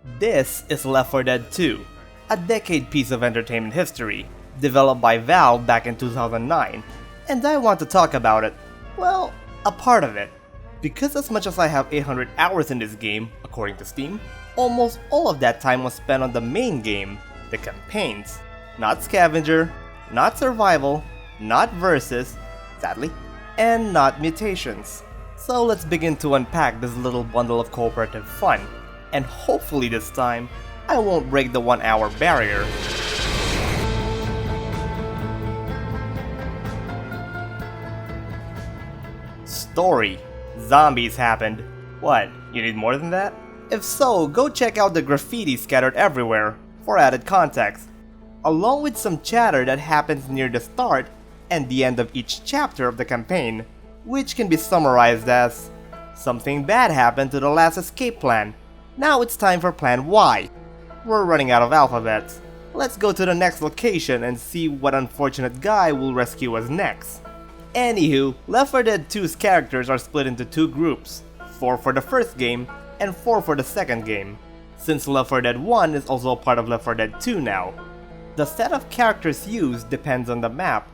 This is Left 4 Dead 2, a decade piece of entertainment history, developed by Valve back in 2009, and I want to talk about it, well, a part of it. Because as much as I have 800 hours in this game, according to Steam, almost all of that time was spent on the main game, the campaigns. Not Scavenger, not Survival, not Versus, sadly, and not Mutations. So let's begin to unpack this little bundle of cooperative fun, and hopefully this time, I won't break the 1 hour barrier. Story. Zombies happened. What, you need more than that? If so, go check out the graffiti scattered everywhere, for added context, along with some chatter that happens near the start and the end of each chapter of the campaign, which can be summarized as, something bad happened to the last escape plan. Now it's time for plan Y. We're running out of alphabets. Let's go to the next location and see what unfortunate guy will rescue us next. Anywho, Left 4 Dead 2's characters are split into two groups, 4 for the first game and 4 for the second game, since Left 4 Dead 1 is also a part of Left 4 Dead 2 now. The set of characters used depends on the map.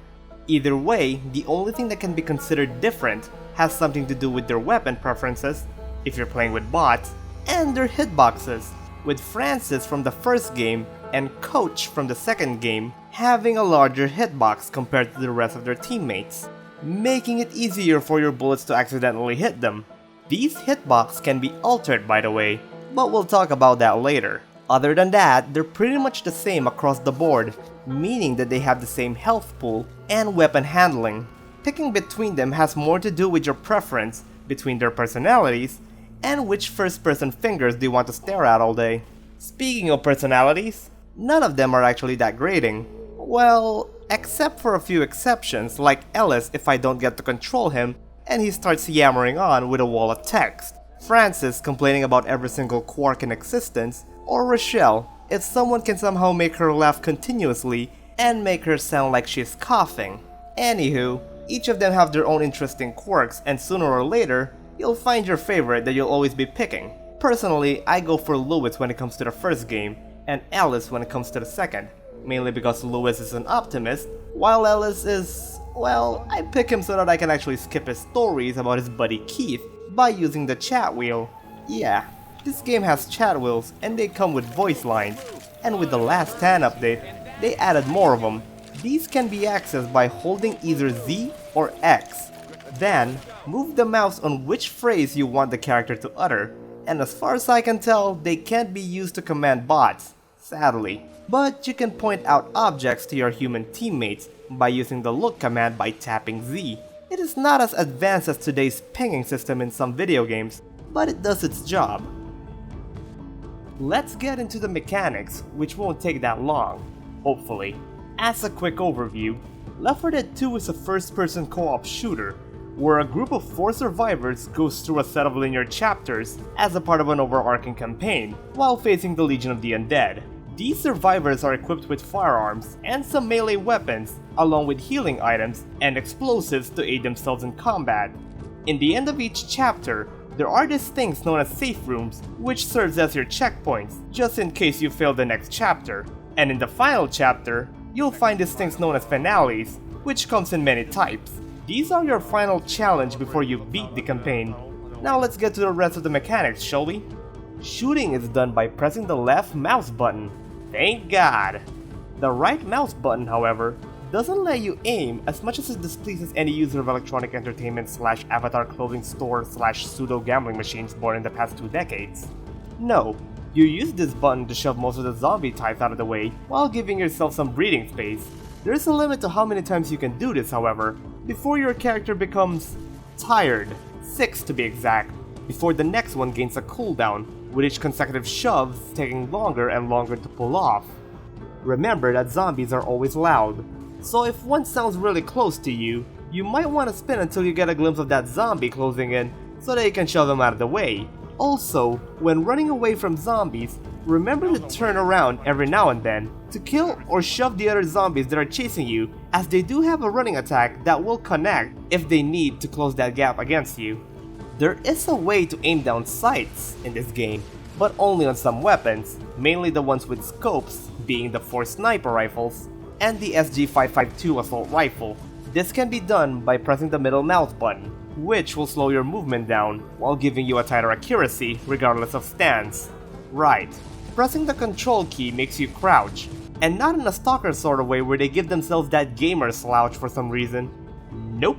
Either way, the only thing that can be considered different has something to do with their weapon preferences, if you're playing with bots, and their hitboxes, with Francis from the first game and Coach from the second game having a larger hitbox compared to the rest of their teammates, making it easier for your bullets to accidentally hit them. These hitbox can be altered, by the way, but we'll talk about that later. Other than that, they're pretty much the same across the board, meaning that they have the same health pool and weapon handling. Picking between them has more to do with your preference between their personalities and which first-person fingers do you want to stare at all day. Speaking of personalities, none of them are actually that grating. Well, except for a few exceptions, like Ellis if I don't get to control him and he starts yammering on with a wall of text, Francis complaining about every single quark in existence, or Rochelle if someone can somehow make her laugh continuously and make her sound like she's coughing. Anywho, each of them have their own interesting quirks, and sooner or later, you'll find your favorite that you'll always be picking. Personally, I go for Lewis when it comes to the first game, and Ellis when it comes to the second, mainly because Lewis is an optimist, while Ellis is, well, I pick him so that I can actually skip his stories about his buddy Keith by using the chat wheel. Yeah, this game has chat wheels and they come with voice lines, and with the last 10 update, they added more of them. These can be accessed by holding either Z or X. Then, move the mouse on which phrase you want the character to utter, and as far as I can tell, they can't be used to command bots, sadly. But you can point out objects to your human teammates by using the look command by tapping Z. It is not as advanced as today's pinging system in some video games, but it does its job. Let's get into the mechanics, which won't take that long, hopefully. As a quick overview, Left 4 Dead 2 is a first-person co-op shooter, where a group of 4 survivors goes through a set of linear chapters as a part of an overarching campaign, while facing the Legion of the Undead. These survivors are equipped with firearms and some melee weapons, along with healing items and explosives to aid themselves in combat. In the end of each chapter, there are these things known as safe rooms, which serves as your checkpoints, just in case you fail the next chapter. And in the final chapter, you'll find these things known as finales, which comes in many types. These are your final challenge before you beat the campaign. Now let's get to the rest of the mechanics, shall we? Shooting is done by pressing the left mouse button. Thank God! The right mouse button, however, doesn't let you aim as much as it displeases any user of electronic entertainment / avatar clothing store / pseudo gambling machines born in the past 2 decades. No, you use this button to shove most of the zombie types out of the way while giving yourself some breathing space. There is a limit to how many times you can do this, however, before your character becomes tired, 6 to be exact, before the next one gains a cooldown, with each consecutive shove taking longer and longer to pull off. Remember that zombies are always loud, so if one sounds really close to you, you might want to spin until you get a glimpse of that zombie closing in so that you can shove them out of the way. Also, when running away from zombies, remember to turn around every now and then to kill or shove the other zombies that are chasing you, as they do have a running attack that will connect if they need to close that gap against you. There is a way to aim down sights in this game, but only on some weapons, mainly the ones with scopes, being the 4 sniper rifles, and the SG-552 assault rifle. This can be done by pressing the middle mouse button, which will slow your movement down while giving you a tighter accuracy regardless of stance. Right, pressing the control key makes you crouch, and not in a stalker sort of way where they give themselves that gamer slouch for some reason. Nope.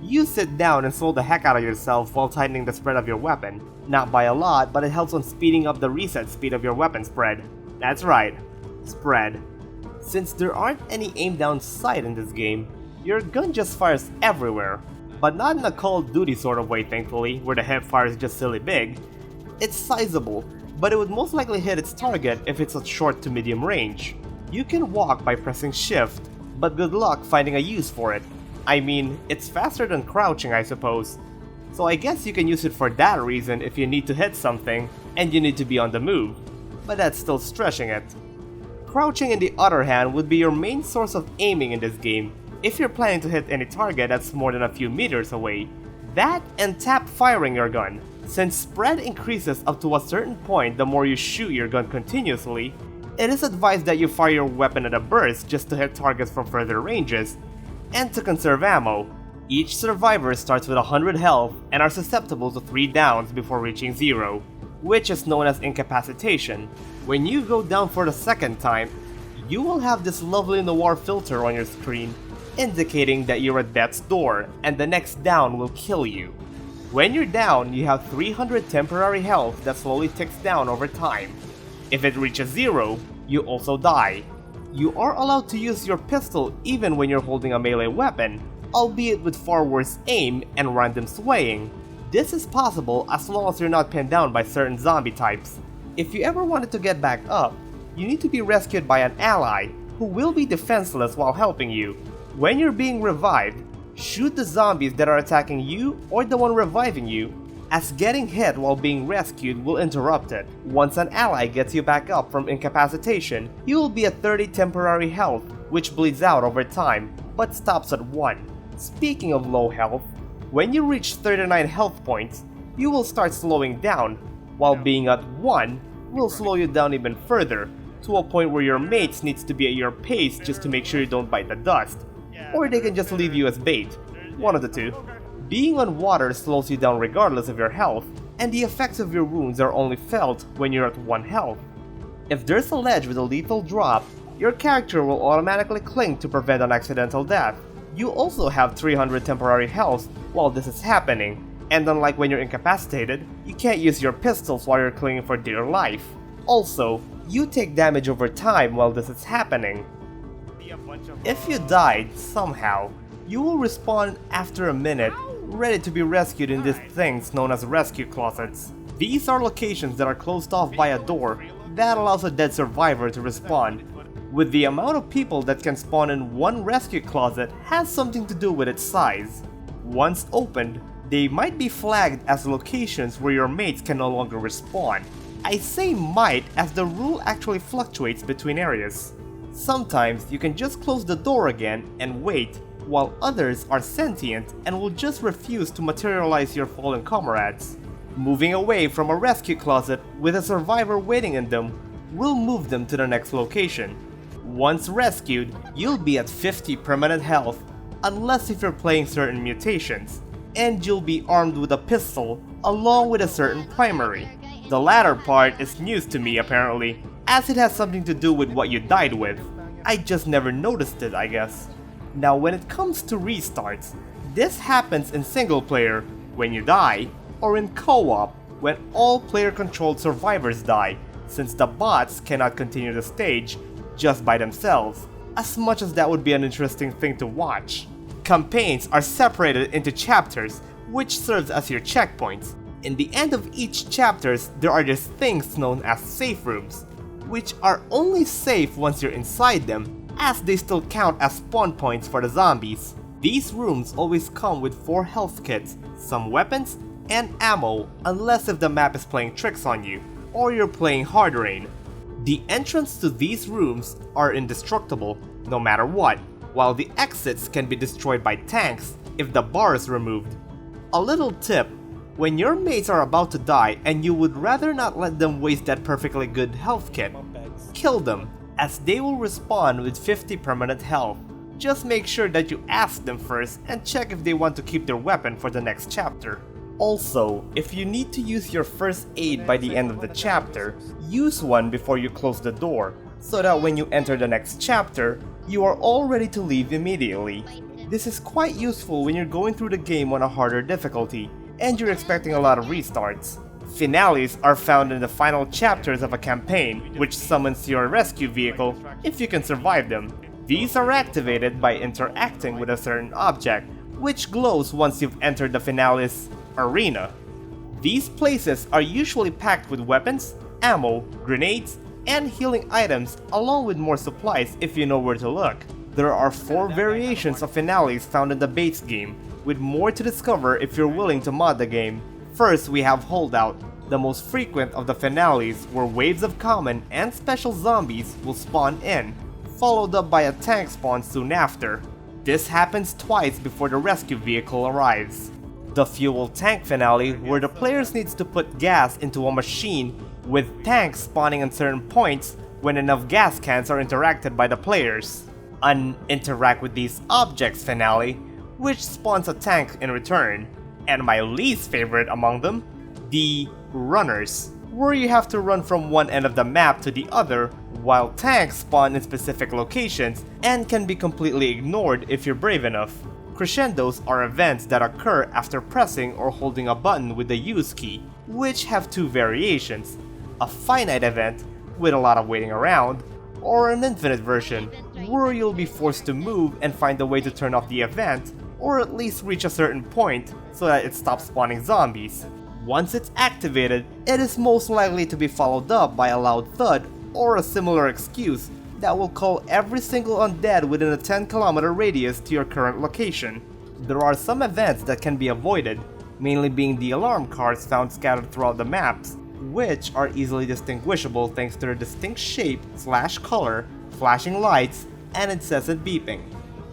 You sit down and slow the heck out of yourself while tightening the spread of your weapon. Not by a lot, but it helps on speeding up the reset speed of your weapon spread. That's right, spread. Since there aren't any aim down sight in this game, your gun just fires everywhere. But not in a Call of Duty sort of way, thankfully, where the hip fire is just silly big. It's sizable, but it would most likely hit its target if it's at short to medium range. You can walk by pressing shift, but good luck finding a use for it. I mean, it's faster than crouching, I suppose. So I guess you can use it for that reason if you need to hit something and you need to be on the move. But that's still stretching it. Crouching, on the other hand, would be your main source of aiming in this game if you're planning to hit any target that's more than a few meters away. That and tap firing your gun. Since spread increases up to a certain point the more you shoot your gun continuously, it is advised that you fire your weapon at a burst just to hit targets from further ranges, and to conserve ammo. Each survivor starts with 100 health and are susceptible to 3 downs before reaching 0, which is known as incapacitation. When you go down for the second time, you will have this lovely noir filter on your screen, indicating that you're at death's door and the next down will kill you. When you're down, you have 300 temporary health that slowly ticks down over time. If it reaches 0, you also die. You are allowed to use your pistol even when you're holding a melee weapon, albeit with far worse aim and random swaying. This is possible as long as you're not pinned down by certain zombie types. If you ever wanted to get back up, you need to be rescued by an ally who will be defenseless while helping you. When you're being revived, shoot the zombies that are attacking you or the one reviving you, as getting hit while being rescued will interrupt it. Once an ally gets you back up from incapacitation, you will be at 30 temporary health, which bleeds out over time, but stops at 1. Speaking of low health, when you reach 39 health points, you will start slowing down, while being at 1 will slow you down even further, to a point where your mates needs to be at your pace just to make sure you don't bite the dust, or they can just leave you as bait, one of the two. Being on water slows you down regardless of your health, and the effects of your wounds are only felt when you're at 1 health. If there's a ledge with a lethal drop, your character will automatically cling to prevent an accidental death. You also have 300 temporary health while this is happening, and unlike when you're incapacitated, you can't use your pistols while you're clinging for dear life. Also, you take damage over time while this is happening. If you died somehow, you will respawn after a minute, ready to be rescued in these things known as rescue closets. These are locations that are closed off by a door that allows a dead survivor to respawn. With the amount of people that can spawn in one rescue closet has something to do with its size. Once opened, they might be flagged as locations where your mates can no longer respawn. I say might as the rule actually fluctuates between areas. Sometimes you can just close the door again and wait, while others are sentient and will just refuse to materialize your fallen comrades. Moving away from a rescue closet with a survivor waiting in them will move them to the next location. Once rescued, you'll be at 50 permanent health, unless if you're playing certain mutations, and you'll be armed with a pistol along with a certain primary. The latter part is news to me apparently, as it has something to do with what you died with. I just never noticed it, I guess. Now when it comes to restarts, this happens in single player when you die, or in co-op when all player controlled survivors die, since the bots cannot continue the stage just by themselves, as much as that would be an interesting thing to watch. Campaigns are separated into chapters, which serves as your checkpoints. In the end of each chapters, there are these things known as safe rooms, which are only safe once you're inside them, as they still count as spawn points for the zombies. These rooms always come with 4 health kits, some weapons, and ammo, unless if the map is playing tricks on you, or you're playing hard rain. The entrance to these rooms are indestructible, no matter what, while the exits can be destroyed by tanks if the bar is removed. A little tip, When your mates are about to die and you would rather not let them waste that perfectly good health kit, kill them, as they will respawn with 50 permanent health. Just make sure that you ask them first and check if they want to keep their weapon for the next chapter. Also, if you need to use your first aid by the end of the chapter, use one before you close the door, so that when you enter the next chapter, you are all ready to leave immediately. This is quite useful when you're going through the game on a harder difficulty, and you're expecting a lot of restarts. Finales are found in the final chapters of a campaign, which summons your rescue vehicle if you can survive them. These are activated by interacting with a certain object, which glows once you've entered the finale's arena. These places are usually packed with weapons, ammo, grenades, and healing items, along with more supplies if you know where to look. There are 4 variations of finales found in the base game, with more to discover if you're willing to mod the game. First, we have Holdout, the most frequent of the finales, where waves of common and special zombies will spawn in, followed up by a tank spawn soon after. This happens twice before the rescue vehicle arrives. The Fuel Tank finale, where the players needs to put gas into a machine, with tanks spawning on certain points when enough gas cans are interacted by the players. An Interact with These Objects finale, which spawns a tank in return. And my least favorite among them, the Runners, where you have to run from one end of the map to the other, while tanks spawn in specific locations and can be completely ignored if you're brave enough. Crescendos are events that occur after pressing or holding a button with the use key, which have 2 variations: a finite event, with a lot of waiting around, or an infinite version, where you'll be forced to move and find a way to turn off the event, or at least reach a certain point so that it stops spawning zombies. Once it's activated, it is most likely to be followed up by a loud thud or a similar excuse that will call every single undead within a 10-kilometer radius to your current location. There are some events that can be avoided, mainly being the alarm cards found scattered throughout the maps, which are easily distinguishable thanks to their distinct shape/color, flashing lights, and incessant beeping.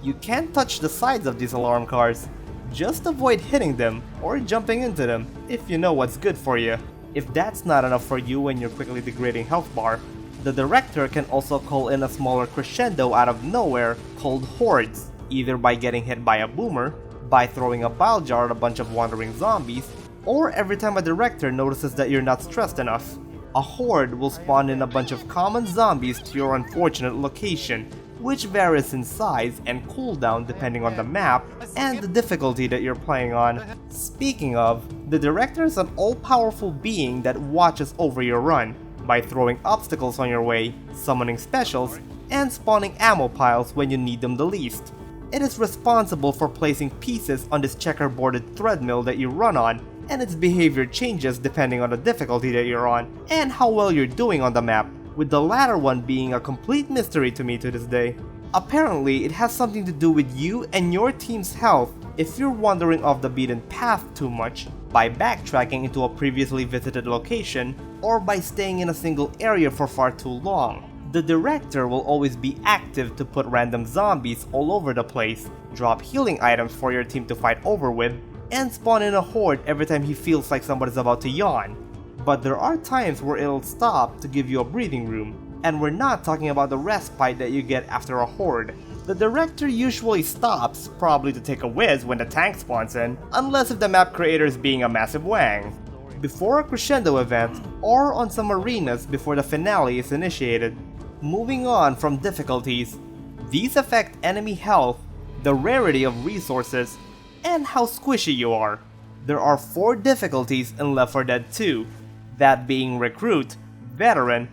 You can't touch the sides of these alarm cards, just avoid hitting them or jumping into them if you know what's good for you. If that's not enough for you when you're quickly degrading health bar, the director can also call in a smaller crescendo out of nowhere called hordes, either by getting hit by a boomer, by throwing a bile jar at a bunch of wandering zombies, or every time a director notices that you're not stressed enough. A horde will spawn in a bunch of common zombies to your unfortunate location, which varies in size and cooldown depending on the map and the difficulty that you're playing on. Speaking of, the director is an all-powerful being that watches over your run by throwing obstacles on your way, summoning specials, and spawning ammo piles when you need them the least. It is responsible for placing pieces on this checkerboarded treadmill that you run on, and its behavior changes depending on the difficulty that you're on and how well you're doing on the map, with the latter one being a complete mystery to me to this day. Apparently, it has something to do with you and your team's health if you're wandering off the beaten path too much, by backtracking into a previously visited location, or by staying in a single area for far too long. The director will always be active to put random zombies all over the place, drop healing items for your team to fight over with, and spawn in a horde every time he feels like somebody's about to yawn. But there are times where it'll stop to give you a breathing room, and we're not talking about the respite that you get after a horde. The director usually stops, probably to take a whiz when the tank spawns in, unless if the map creator is being a massive wang. Before a crescendo event, or on some arenas before the finale is initiated. Moving on from difficulties, these affect enemy health, the rarity of resources, and how squishy you are. There are 4 difficulties in Left 4 Dead 2, that being Recruit, Veteran,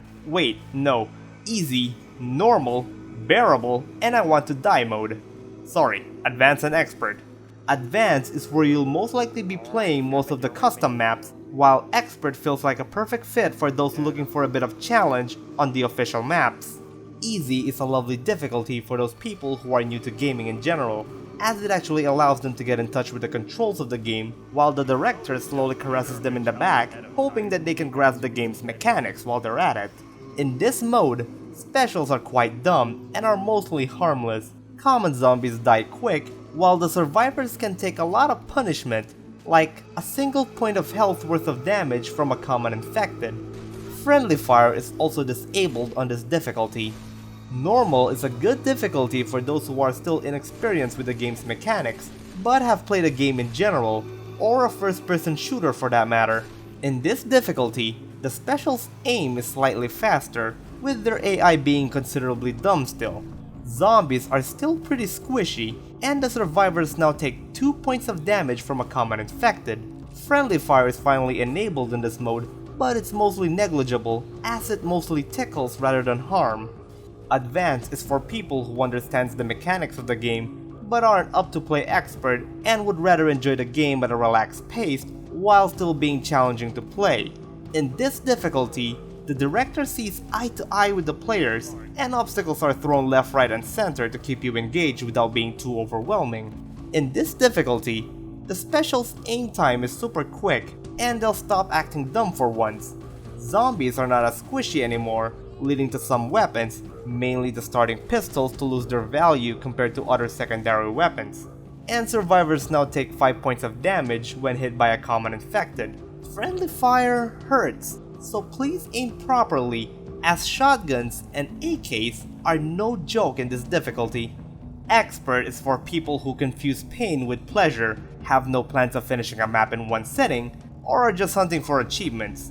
Easy, Normal, Bearable, and I Want to Die mode. Sorry, Advanced and Expert. Advanced is where you'll most likely be playing most of the custom maps, while Expert feels like a perfect fit for those looking for a bit of challenge on the official maps. Easy is a lovely difficulty for those people who are new to gaming in general, as it actually allows them to get in touch with the controls of the game, while the director slowly caresses them in the back, hoping that they can grasp the game's mechanics while they're at it. In this mode, specials are quite dumb and are mostly harmless. Common zombies die quick, while the survivors can take a lot of punishment, like a single point of health worth of damage from a common infected. Friendly fire is also disabled on this difficulty. Normal is a good difficulty for those who are still inexperienced with the game's mechanics, but have played a game in general, or a first-person shooter for that matter. In this difficulty, the special's aim is slightly faster, with their AI being considerably dumb still. Zombies are still pretty squishy, and the survivors now take 2 points of damage from a common infected. Friendly fire is finally enabled in this mode, but it's mostly negligible, as it mostly tickles rather than harm. Advanced is for people who understands the mechanics of the game, but aren't up to play expert and would rather enjoy the game at a relaxed pace while still being challenging to play. In this difficulty, the director sees eye to eye with the players, and obstacles are thrown left, right, and center to keep you engaged without being too overwhelming. In this difficulty, the special's aim time is super quick, and they'll stop acting dumb for once. Zombies are not as squishy anymore, leading to some weapons, mainly the starting pistols, to lose their value compared to other secondary weapons. And survivors now take 5 points of damage when hit by a common infected. Friendly fire hurts, so please aim properly, as shotguns and AKs are no joke in this difficulty. Expert is for people who confuse pain with pleasure, have no plans of finishing a map in one sitting, or are just hunting for achievements.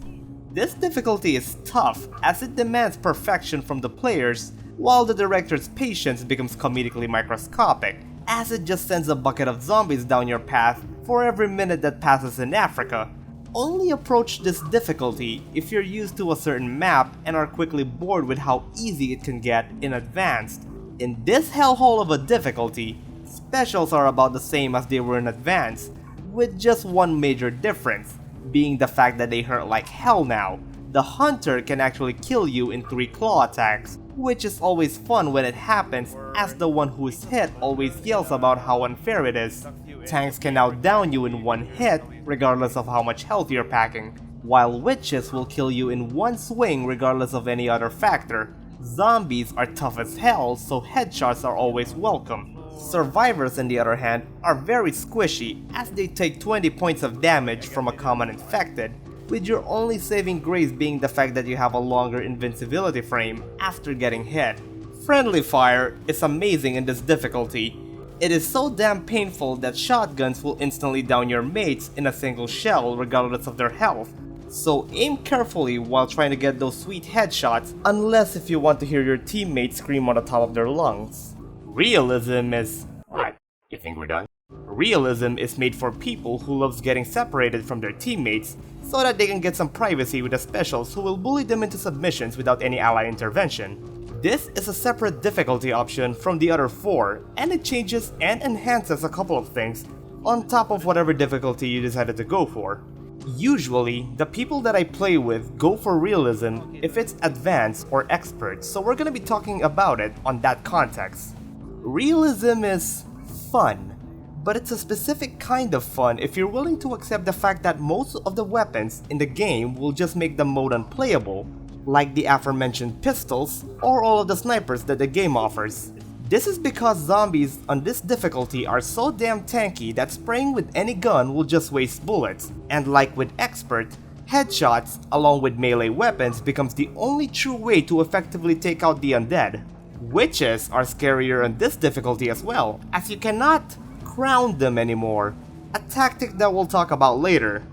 This difficulty is tough as it demands perfection from the players, while the director's patience becomes comedically microscopic, as it just sends a bucket of zombies down your path for every minute that passes in Africa. Only approach this difficulty if you're used to a certain map and are quickly bored with how easy it can get in Advanced. In this hellhole of a difficulty, specials are about the same as they were in Advanced, with just one major difference, being the fact that they hurt like hell now. The hunter can actually kill you in 3 claw attacks, which is always fun when it happens, as the one who is hit always yells about how unfair it is. Tanks can now down you in one hit, regardless of how much health you're packing, while witches will kill you in one swing regardless of any other factor. Zombies are tough as hell, so headshots are always welcome. Survivors, on the other hand, are very squishy, as they take 20 points of damage from a common infected, with your only saving grace being the fact that you have a longer invincibility frame after getting hit. Friendly fire is amazing in this difficulty. It is so damn painful that shotguns will instantly down your mates in a single shell regardless of their health, so aim carefully while trying to get those sweet headshots, unless if you want to hear your teammates scream on the top of their lungs. Realism is... What? You think we're done? Realism is made for people who loves getting separated from their teammates so that they can get some privacy with the specials who will bully them into submissions without any ally intervention. This is a separate difficulty option from the other 4, and it changes and enhances a couple of things on top of whatever difficulty you decided to go for. Usually, the people that I play with go for realism if it's advanced or expert, so we're gonna be talking about it on that context. Realism is fun, but it's a specific kind of fun if you're willing to accept the fact that most of the weapons in the game will just make the mode unplayable, like the aforementioned pistols or all of the snipers that the game offers. This is because zombies on this difficulty are so damn tanky that spraying with any gun will just waste bullets, and like with expert, headshots along with melee weapons becomes the only true way to effectively take out the undead. Witches are scarier on this difficulty as well, as you cannot ground them anymore, a tactic that we'll talk about later.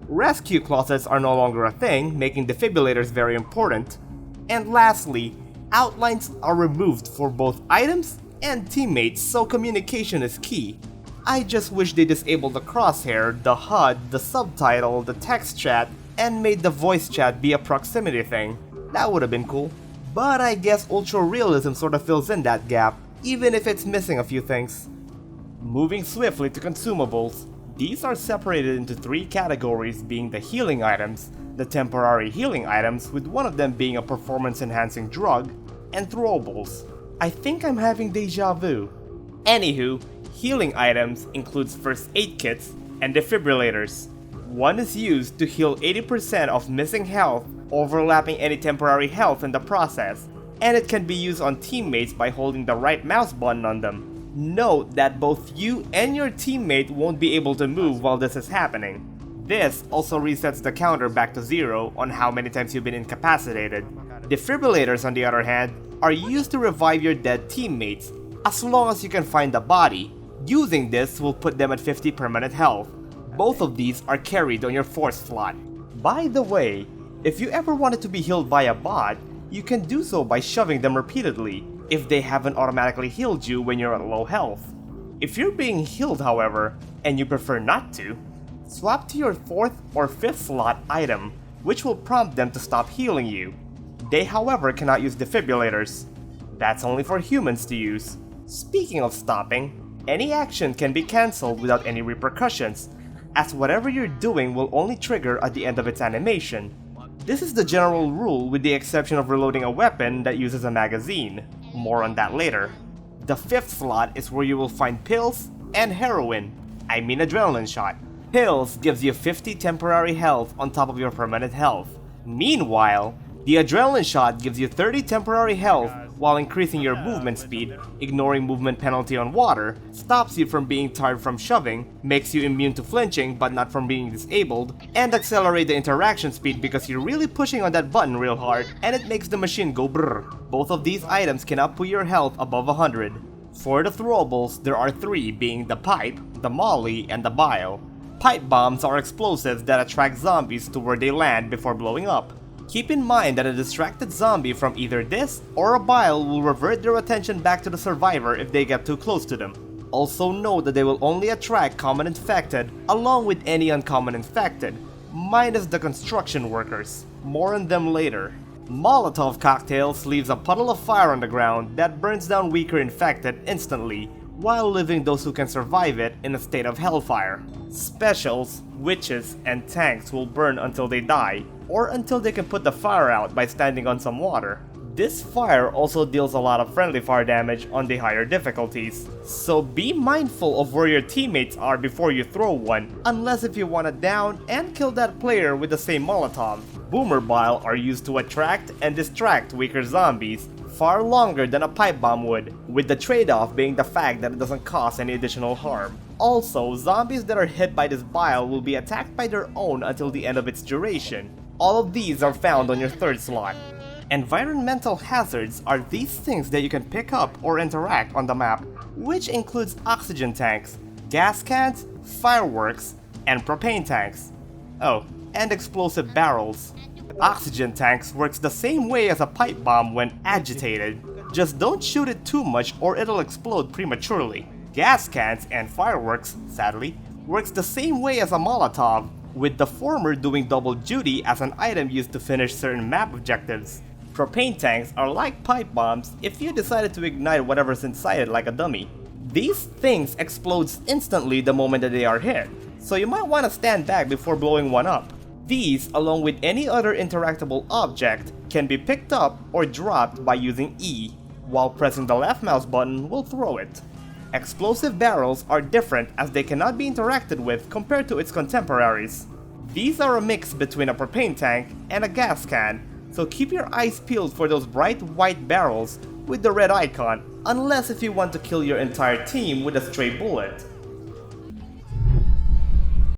Rescue closets are no longer a thing, making defibrillators very important. And lastly, outlines are removed for both items and teammates, so communication is key. I just wish they disabled the crosshair, the HUD, the subtitle, the text chat, and made the voice chat be a proximity thing. That would have been cool. But I guess Ultra Realism sort of fills in that gap, even if it's missing a few things. Moving swiftly to consumables, these are separated into 3 categories, being the healing items, the temporary healing items, with one of them being a performance enhancing drug, and throwables. I think I'm having deja vu. Anywho, healing items includes first aid kits and defibrillators. One is used to heal 80% of missing health, overlapping any temporary health in the process, and it can be used on teammates by holding the right mouse button on them. Note that both you and your teammate won't be able to move while this is happening. This also resets the counter back to 0 on how many times you've been incapacitated. Defibrillators, on the other hand, are used to revive your dead teammates, as long as you can find the body. Using this will put them at 50 permanent health. Both of these are carried on your force slot. By the way, if you ever wanted to be healed by a bot, you can do so by shoving them repeatedly, if they haven't automatically healed you when you're at low health. If you're being healed, however, and you prefer not to, swap to your 4th or 5th slot item, which will prompt them to stop healing you. They, however, cannot use defibrillators. That's only for humans to use. Speaking of stopping, any action can be cancelled without any repercussions, as whatever you're doing will only trigger at the end of its animation. This is the general rule with the exception of reloading a weapon that uses a magazine. More on that later. The 5th slot is where you will find pills and heroin. I mean adrenaline shot. Pills gives you 50 temporary health on top of your permanent health. Meanwhile, the adrenaline shot gives you 30 temporary health while increasing your movement speed, ignoring movement penalty on water, stops you from being tired from shoving, makes you immune to flinching but not from being disabled, and accelerate the interaction speed because you're really pushing on that button real hard and it makes the machine go brrr. Both of these items cannot put your health above 100. For the throwables, there are 3, being the pipe, the molly, and the bile. Pipe bombs are explosives that attract zombies to where they land before blowing up. Keep in mind that a distracted zombie from either this or a bile will revert their attention back to the survivor if they get too close to them. Also know that they will only attract common infected along with any uncommon infected, minus the construction workers. More on them later. Molotov cocktails leaves a puddle of fire on the ground that burns down weaker infected instantly, while leaving those who can survive it in a state of hellfire. Specials, witches, and tanks will burn until they die, or until they can put the fire out by standing on some water. This fire also deals a lot of friendly fire damage on the higher difficulties, so be mindful of where your teammates are before you throw one, unless if you want to down and kill that player with the same Molotov. Boomer bile are used to attract and distract weaker zombies, far longer than a pipe bomb would, with the trade-off being the fact that it doesn't cause any additional harm. Also, zombies that are hit by this bile will be attacked by their own until the end of its duration. All of these are found on your 3rd slot. Environmental hazards are these things that you can pick up or interact on the map, which includes oxygen tanks, gas cans, fireworks, and propane tanks. Oh, and explosive barrels. Oxygen tanks works the same way as a pipe bomb when agitated, just don't shoot it too much or it'll explode prematurely. Gas cans and fireworks, sadly, works the same way as a Molotov, with the former doing double duty as an item used to finish certain map objectives. Propane tanks are like pipe bombs if you decided to ignite whatever's inside it like a dummy. These things explode instantly the moment that they are hit, so you might want to stand back before blowing one up. These, along with any other interactable object, can be picked up or dropped by using E, while pressing the left mouse button will throw it. Explosive barrels are different as they cannot be interacted with compared to its contemporaries. These are a mix between a propane tank and a gas can, so keep your eyes peeled for those bright white barrels with the red icon, unless if you want to kill your entire team with a stray bullet.